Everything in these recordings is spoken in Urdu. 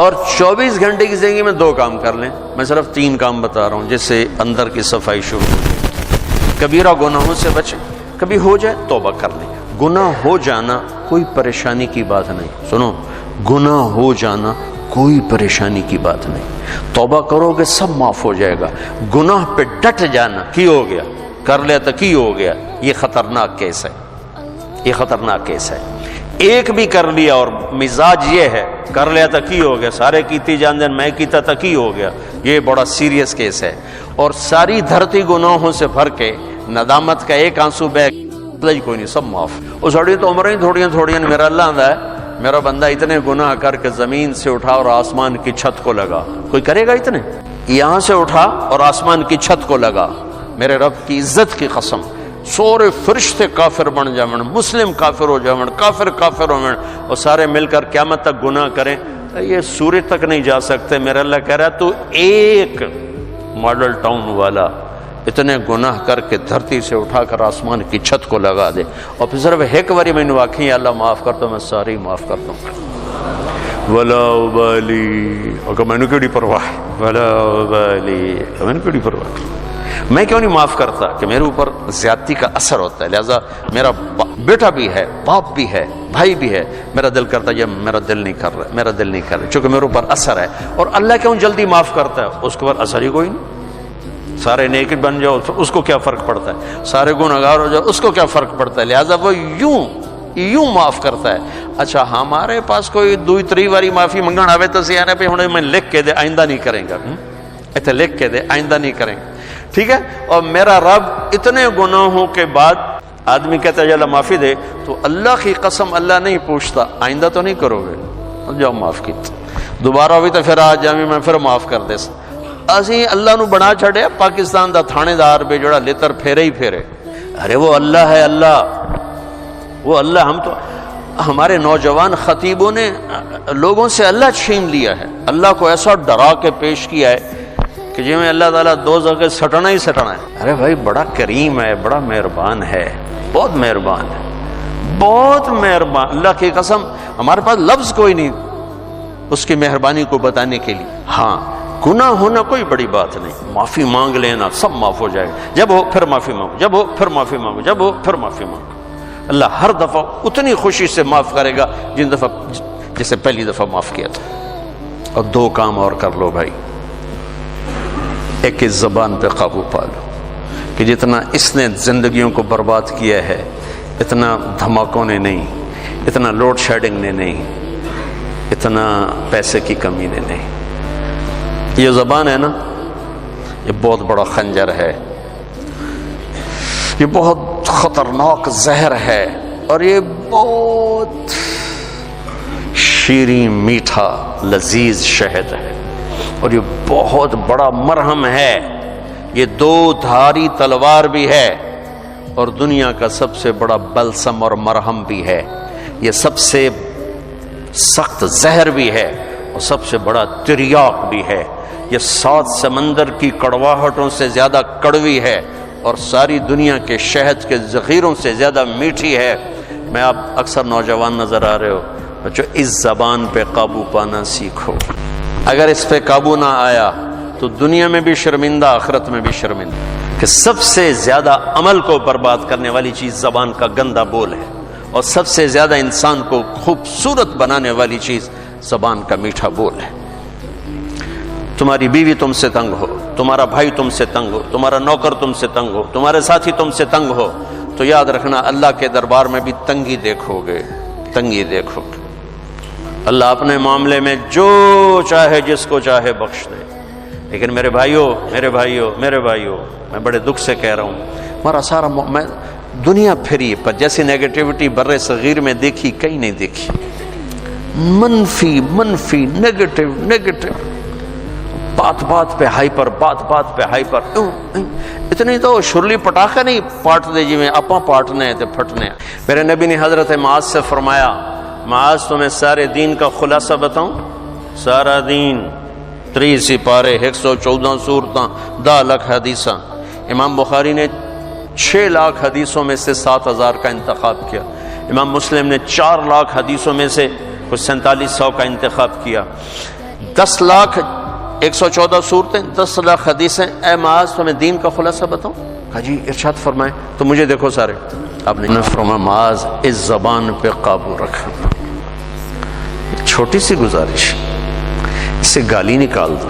اور 24 گھنٹے کی زندگی میں 2 کام کر لیں. میں صرف 3 کام بتا رہا ہوں جس سے اندر کی صفائی شروع ہو جائے. کبیرہ گناہوں سے بچیں. کبھی ہو جائے توبہ کر لیں. گناہ ہو جانا کوئی پریشانی کی بات نہیں. سنو، گناہ ہو جانا کوئی پریشانی کی بات نہیں. توبہ کرو گے سب معاف ہو جائے گا. گناہ پہ ڈٹ جانا، کی ہو گیا کر لیا تو کی ہو گیا، یہ خطرناک کیس ہے. یہ خطرناک کیس ہے. ایک بھی کر لیا اور مزاج یہ ہے کر لیا تو کی ہو گیا، سارے کیتی جان دین میں کیتا تو کی ہو گیا، یہ بڑا سیریس کیس ہے. اور ساری دھرتی گناہوں سے بھر کے ندامت کا ایک آنسو بہ کوئی نہیں، سب معاف. وہ سڑی تو عمریں تھوڑیاں میرا اللہ آندہ ہے، میرا بندہ اتنے گناہ کر کے زمین سے اٹھا اور آسمان کی چھت کو لگا. کوئی کرے گا اتنے؟ یہاں سے اٹھا اور آسمان کی چھت کو لگا. میرے رب کی عزت کی قسم، سورے فرشتے کافر بن جاون، مسلم کافر ہو جاون، کافر ہو جاون، اور سارے مل کر قیامت تک گناہ کریں تو یہ سورج تک نہیں جا سکتے. میرا اللہ کہہ رہا ہے تو ایک ماڈل ٹاؤن والا اتنے گناہ کر کے دھرتی سے اٹھا کر آسمان کی چھت کو لگا دے، اور پھر صرف ایک باری میں واقعی اللہ معاف کرتا ہوں، میں ساری معاف کرتا ہوں. ولا ابالی، اگر میں نے کیڑی پرواہ، ولا ابالی، میں نے کیڑی پرواہ. میں کیوں نہیں معاف کرتا کہ میرے اوپر زیادتی کا اثر ہوتا ہے، لہذا میرا بیٹا بھی ہے، باپ بھی ہے، بھائی بھی ہے، میرا دل کرتا ہے یہ میرا دل نہیں کر رہا چونکہ میرے اوپر اثر ہے. اور اللہ کیوں جلدی معاف کرتا ہے؟ اس کے اوپر اثر ہی کوئی نہیں. سارے نیک بن جاؤ اس کو کیا فرق پڑتا ہے، سارے گنہگار ہو جاؤ اس کو کیا فرق پڑتا ہے، لہذا وہ یوں معاف کرتا ہے. اچھا ہمارے پاس کوئی 2-3 باری معافی منگن آوے تو سیانے پہ ہوں میں لکھ کے دے آئندہ نہیں کریں گا، ایتھے لکھ کے دے آئندہ نہیں کریں گا، ٹھیک ہے. اور میرا رب اتنے گناہوں کے بعد آدمی کہتا ہے اللہ معافی دے تو اللہ کی قسم اللہ نہیں پوچھتا آئندہ تو نہیں کرو گے، جاؤ معاف کی، دوبارہ ہوئی تو پھر آج جامع میں پھر معاف کر دے. اسی اللہ نو بنا چھڑے پاکستان دا تھانے دار بے جڑا لتر پھیرے ہی پھیرے. ارے وہ اللہ ہے، وہ اللہ. ہم تو ہمارے نوجوان خطیبوں نے لوگوں سے اللہ چھین لیا ہے، اللہ کو ایسا ڈرا کے پیش کیا ہے کہ جی میں اللہ تعالیٰ دوزخ کے سٹنا ہی سٹنا ہے. ارے بھائی بڑا کریم ہے، بڑا مہربان ہے، بہت مہربان ہے، بہت مہربان. اللہ کی قسم ہمارے پاس لفظ کوئی نہیں اس کی مہربانی کو بتانے کے لیے. ہاں گناہ ہونا کوئی بڑی بات نہیں، معافی مانگ لینا سب معاف ہو جائے گا. جب ہو پھر معافی مانگو، جب ہو پھر معافی مانگو، جب ہو پھر معافی مانگو. اللہ ہر دفعہ اتنی خوشی سے معاف کرے گا جن دفعہ جسے پہلی دفعہ معاف کیا تھا. اور 2 کام اور کر لو بھائی. ایک اس زبان پہ قابو پا لو کہ جتنا اس نے زندگیوں کو برباد کیا ہے اتنا دھماکوں نے نہیں، اتنا لوڈ شیڈنگ نے نہیں، اتنا پیسے کی کمی نے نہیں. یہ زبان ہے نا، یہ بہت بڑا خنجر ہے، یہ بہت خطرناک زہر ہے، اور یہ بہت شیریں میٹھا لذیذ شہد ہے، اور یہ بہت بڑا مرہم ہے. یہ 2 دھاری تلوار بھی ہے اور دنیا کا سب سے بڑا بلسم اور مرہم بھی ہے. یہ سب سے سخت زہر بھی ہے اور سب سے بڑا تریاق بھی ہے. یہ 7 سمندر کی کڑواہٹوں سے زیادہ کڑوی ہے اور ساری دنیا کے شہد کے ذخیروں سے زیادہ میٹھی ہے. میں آپ اکثر نوجوان نظر آ رہے ہو بچوں، اس زبان پہ قابو پانا سیکھو. اگر اس پہ قابو نہ آیا تو دنیا میں بھی شرمندہ، آخرت میں بھی شرمندہ. کہ سب سے زیادہ عمل کو برباد کرنے والی چیز زبان کا گندا بول ہے، اور سب سے زیادہ انسان کو خوبصورت بنانے والی چیز زبان کا میٹھا بول ہے. تمہاری بیوی تم سے تنگ ہو، تمہارا بھائی تم سے تنگ ہو، تمہارا نوکر تم سے تنگ ہو، تمہارے ساتھی تم سے تنگ ہو، تو یاد رکھنا اللہ کے دربار میں بھی تنگی دیکھو گے، تنگی دیکھو گے. اللہ اپنے معاملے میں جو چاہے جس کو چاہے بخش دے. لیکن میرے بھائیوں میں بڑے دکھ سے کہہ رہا ہوں، ہمارا سارا میں دنیا پھری پر جیسی نیگیٹیوٹی بر صغیر میں دیکھی کہیں نہیں دیکھی. منفی نیگیٹو، بات پہ ہائپر، بات پہ ہائپر. اتنی تو شرلی پٹاخہ نہیں پاٹ دے جی میں اپاں پاٹنے تے پھٹنے. میرے نبی نے حضرت معاذ سے فرمایا، معاذ تمہیں سارے دین کا خلاصہ بتاؤں؟ سارا دین 3 سپارے، 114 سورتاں، 10 لاکھ حدیثاں. امام بخاری نے 6 لاکھ حدیثوں میں سے 7000 کا انتخاب کیا. امام مسلم نے 4 لاکھ حدیثوں میں سے کچھ 4700 کا انتخاب کیا. 10,114 صورتیں، 10 لاکھ حدیثیں، اے معاذ تمہیں دین کا خلاصہ بتاؤں؟ کہا جی ارشاد فرمائیں۔ تو مجھے دیکھو سارے، آپ نے فرمایا معاذ اس زبان پہ قابو رکھنا، چھوٹی سی گزارش، اس سے گالی نکال دو،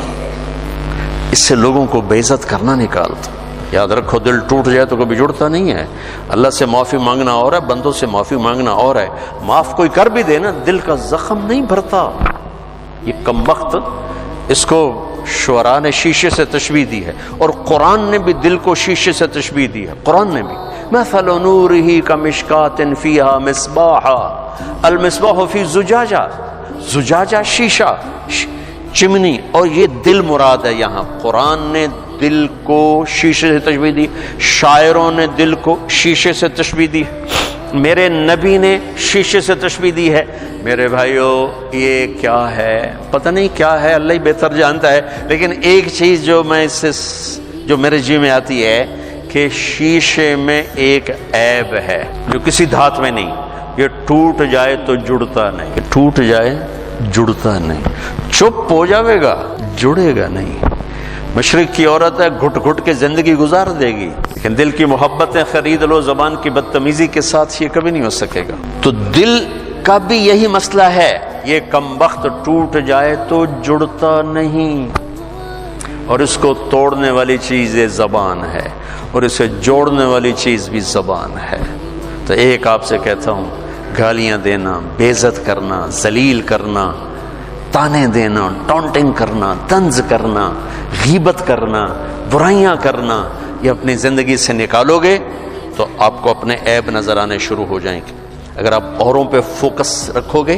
اس سے لوگوں کو بے عزت کرنا نکال دو۔ یاد رکھو دل ٹوٹ جائے تو کبھی جڑتا نہیں ہے۔ اللہ سے معافی مانگنا اور ہے، بندوں سے معافی مانگنا اور ہے۔ معاف کوئی کر بھی دے نا، دل کا زخم نہیں بھرتا۔ یہ کم وقت، اس کو شعراء نے شیشے سے تشبیہ دی ہے، اور قرآن نے بھی دل کو شیشے سے تشبیہ دی ہے۔ قرآن نے بھی مثل نورہ کمشکاۃ فیہا مصباح المصباح فی زجاجہ، زجاجہ شیشہ، چمنی، اور یہ دل مراد ہے یہاں۔ قرآن نے دل کو شیشے سے تشبیہ دی، شاعروں نے دل کو شیشے سے تشبیہ دی، میرے نبی نے شیشے سے تشبیہ دی ہے۔ میرے بھائیو یہ کیا ہے؟ پتہ نہیں کیا ہے، اللہ ہی بہتر جانتا ہے، لیکن ایک چیز جو میں اس سے جو میرے جی میں آتی ہے کہ شیشے میں ایک عیب ہے جو کسی دھات میں نہیں، یہ ٹوٹ جائے تو جڑتا نہیں، ٹوٹ جائے جڑتا نہیں، چپ ہو جاوے گا جڑے گا نہیں۔ مشرق کی عورت ہے، گھٹ گھٹ کے زندگی گزار دے گی، لیکن دل کی محبتیں خرید لو زبان کی بدتمیزی کے ساتھ، یہ کبھی نہیں ہو سکے گا۔ تو دل کا بھی یہی مسئلہ ہے، یہ کم وقت ٹوٹ جائے تو جڑتا نہیں، اور اس کو توڑنے والی چیز یہ زبان ہے، اور اسے جوڑنے والی چیز بھی زبان ہے۔ تو ایک آپ سے کہتا ہوں، گالیاں دینا، بے عزت کرنا، ذلیل کرنا، تانے دینا، ٹونٹنگ کرنا، طنز کرنا، غیبت کرنا، برائیاں کرنا، یہ اپنی زندگی سے نکالو گے تو آپ کو اپنے عیب نظر آنے شروع ہو جائیں گے۔ اگر آپ اوروں پہ فوکس رکھو گے،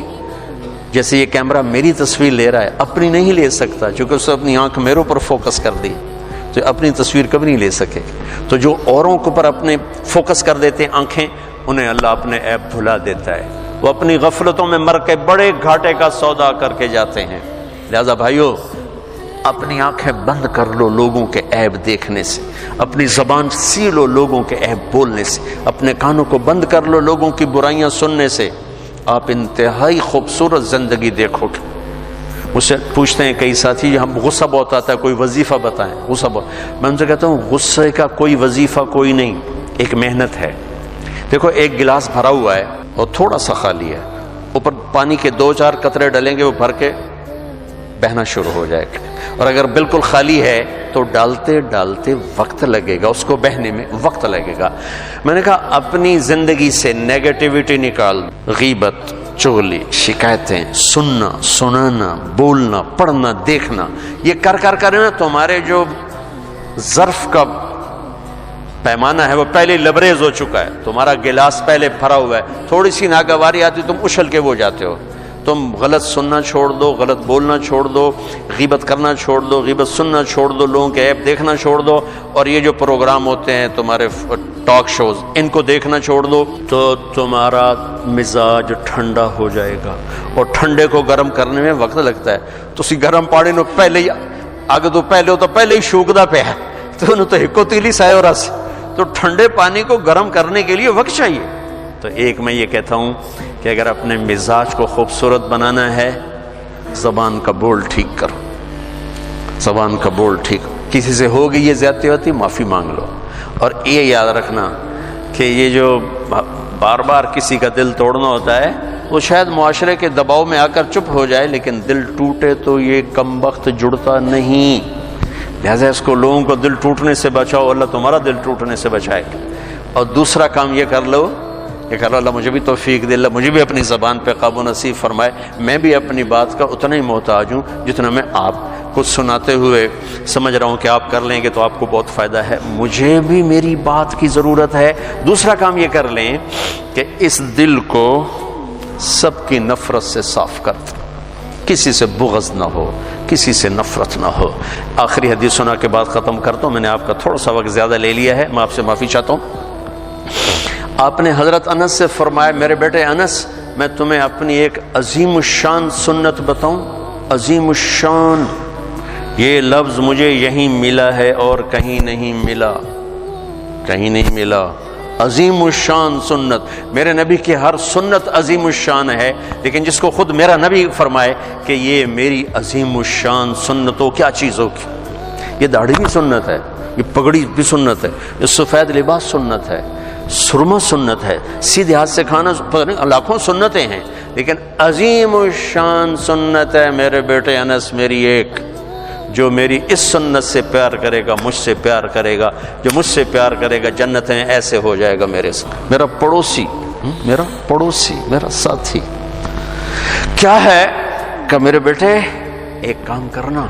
جیسے یہ کیمرہ میری تصویر لے رہا ہے، اپنی نہیں لے سکتا چونکہ اس نے اپنی آنکھ میروں پر فوکس کر دی، تو اپنی تصویر کبھی نہیں لے سکے۔ تو جو اوروں کے اوپر اپنے فوکس کر دیتے ہیں آنکھیں، انہیں اللہ اپنے عیب بھلا دیتا ہے، وہ اپنی غفلتوں میں مر کے بڑے گھاٹے کا سودا کر کے جاتے ہیں۔ لہذا بھائیو اپنی آنکھیں بند کر لو لوگوں کے عیب دیکھنے سے، اپنی زبان سی لو لوگوں کے عیب بولنے سے، اپنے کانوں کو بند کر لو لوگوں کی برائیاں سننے سے، آپ انتہائی خوبصورت زندگی دیکھو گے۔ مجھ سے پوچھتے ہیں کئی ساتھی، ہم غصہ بہت آتا ہے، کوئی وظیفہ بتائیں، غصہ بہت، میں ان سے کہتا ہوں غصے کا کوئی وظیفہ کوئی نہیں، ایک محنت ہے۔ دیکھو ایک گلاس بھرا ہوا ہے اور تھوڑا سا خالی ہے، اوپر پانی کے 2-4 قطرے ڈلیں گے، وہ بھر کے بہنا شروع ہو جائے گا، اور اگر بالکل خالی ہے تو ڈالتے ڈالتے وقت لگے گا، اس کو بہنے میں وقت لگے گا۔ میں نے کہا اپنی زندگی سے نیگیٹیوٹی نکال، غیبت، چغلی، شکایتیں، سننا، سنانا، بولنا، پڑھنا، دیکھنا، یہ کر نا تمہارے جو ظرف کا پیمانہ ہے وہ پہلے لبریز ہو چکا ہے، تمہارا گلاس پہلے بھرا ہوا ہے، تھوڑی سی ناگواری آتی تم اچھل کے وہ جاتے ہو۔ تم غلط سننا چھوڑ دو، غلط بولنا چھوڑ دو، غیبت کرنا چھوڑ دو، غیبت سننا چھوڑ دو، لوگوں کے عیب دیکھنا چھوڑ دو، اور یہ جو پروگرام ہوتے ہیں تمہارے ٹاک شوز، ان کو دیکھنا چھوڑ دو، تو تمہارا مزاج ٹھنڈا ہو جائے گا۔ اور ٹھنڈے کو گرم کرنے میں وقت لگتا ہے، تو اسی گرم پانی نو پہلے ہی اگر تو پہلے ہو تو پہلے ہی شوکدا پہ ہے تو انہوں تو ہکو تیلی سائے اور اس، تو ٹھنڈے پانی کو گرم کرنے کے لیے وقت چاہیے۔ تو ایک میں یہ کہتا ہوں کہ اگر اپنے مزاج کو خوبصورت بنانا ہے، زبان کا بول ٹھیک کرو، زبان کا بول ٹھیک، کسی سے ہو گئی یہ زیادتی ہوتی معافی مانگ لو، اور یہ یاد رکھنا کہ یہ جو بار بار کسی کا دل توڑنا ہوتا ہے وہ شاید معاشرے کے دباؤ میں آ کر چپ ہو جائے، لیکن دل ٹوٹے تو یہ کم وقت جڑتا نہیں۔ لہذا اس کو لوگوں کو دل ٹوٹنے سے بچاؤ، اللہ تمہارا دل ٹوٹنے سے بچائے گا۔ اور دوسرا کام یہ کر لو کہ اللہ مجھے بھی توفیق دے، اللہ مجھے بھی اپنی زبان پہ قابو نصیب فرمائے، میں بھی اپنی بات کا اتنا ہی محتاج ہوں جتنا میں آپ کو سناتے ہوئے سمجھ رہا ہوں کہ آپ کر لیں گے تو آپ کو بہت فائدہ ہے، مجھے بھی میری بات کی ضرورت ہے۔ دوسرا کام یہ کر لیں کہ اس دل کو سب کی نفرت سے صاف کر دیں، کسی سے بغض نہ ہو، کسی سے نفرت نہ ہو۔ آخری حدیث سنا کے بعد ختم کرتا ہوں، میں نے آپ کا تھوڑا سا وقت زیادہ لے لیا ہے، میں آپ سے معافی چاہتا ہوں۔ آپ نے حضرت انس سے فرمایا، میرے بیٹے انس میں تمہیں اپنی ایک عظیم الشان سنت بتاؤں؟ عظیم الشان یہ لفظ مجھے یہیں ملا ہے اور کہیں نہیں ملا، کہیں نہیں ملا۔ عظیم الشان سنت، میرے نبی کی ہر سنت عظیم الشان ہے، لیکن جس کو خود میرا نبی فرمائے کہ یہ میری عظیم الشان سنت ہو، کیا چیز ہوگی؟ یہ داڑھی بھی سنت ہے، یہ پگڑی بھی سنت ہے، یہ سفید لباس سنت ہے، سرما سنت ہے، سیدھے ہاتھ سے کھانا، لاکھوں سنتیں ہیں، لیکن عظیم الشان سنت ہے میرے بیٹے انس میری ایک، جو میری اس سنت سے پیار کرے گا مجھ سے پیار کرے گا، جو مجھ سے پیار کرے گا جنتیں ایسے ہو جائے گا میرے ساتھ، میرا پڑوسی، میرا ساتھی۔ کیا ہے کہ میرے بیٹے ایک کام کرنا،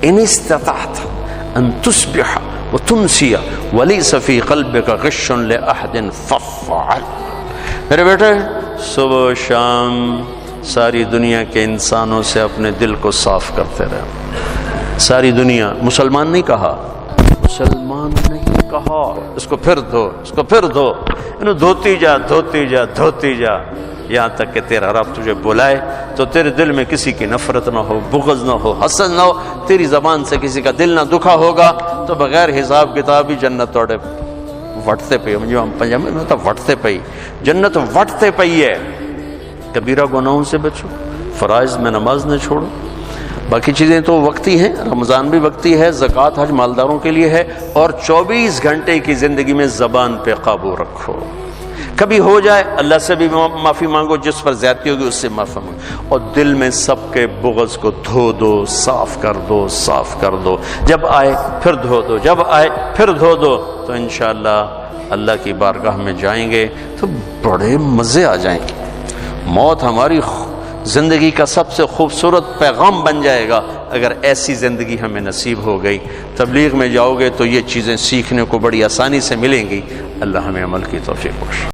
ان استطعت ان تصبح وتمسی ولیس فی قلبک غش لاحد فافعل۔ میرے بیٹے صبح و شام ساری دنیا کے انسانوں سے اپنے دل کو صاف کرتے رہے۔ ساری دنیا، مسلمان نہیں کہا، مسلمان نہیں کہا، اس کو پھر دھو، اس کو پھر دھو، انہوں دھوتی جا دھوتی جا دھوتی جا، یہاں تک کہ تیرا رب تجھے بلائے تو تیرے دل میں کسی کی نفرت نہ ہو، بغض نہ ہو، حسد نہ ہو، تیری زبان سے کسی کا دل نہ دکھا ہوگا، تو بغیر حساب کتاب ہی جنت توڑے وٹتے پئی، ہم پنجابی میں ہوتا وٹتے پئی، جنت وٹتے پئی ہے۔ کبیرہ گناہوں سے بچو، فرائض میں نماز نہ چھوڑو، باقی چیزیں تو وقتی ہیں، رمضان بھی وقتی ہے، زکوٰۃ حج مالداروں کے لیے ہے، اور 24 گھنٹے کی زندگی میں زبان پہ قابو رکھو، کبھی ہو جائے اللہ سے بھی معافی مانگو، جس پر زیادتی ہوگی اس سے معافی مانگو، اور دل میں سب کے بغض کو دھو دو، صاف کر دو، صاف کر دو، جب آئے پھر دھو دو، جب آئے پھر دھو دو، تو انشاءاللہ اللہ کی بارگاہ میں جائیں گے تو بڑے مزے آ جائیں گے۔ موت ہماری زندگی کا سب سے خوبصورت پیغام بن جائے گا اگر ایسی زندگی ہمیں نصیب ہو گئی۔ تبلیغ میں جاؤ گے تو یہ چیزیں سیکھنے کو بڑی آسانی سے ملیں گی۔ اللہ ہمیں عمل کی توفیق بخشے۔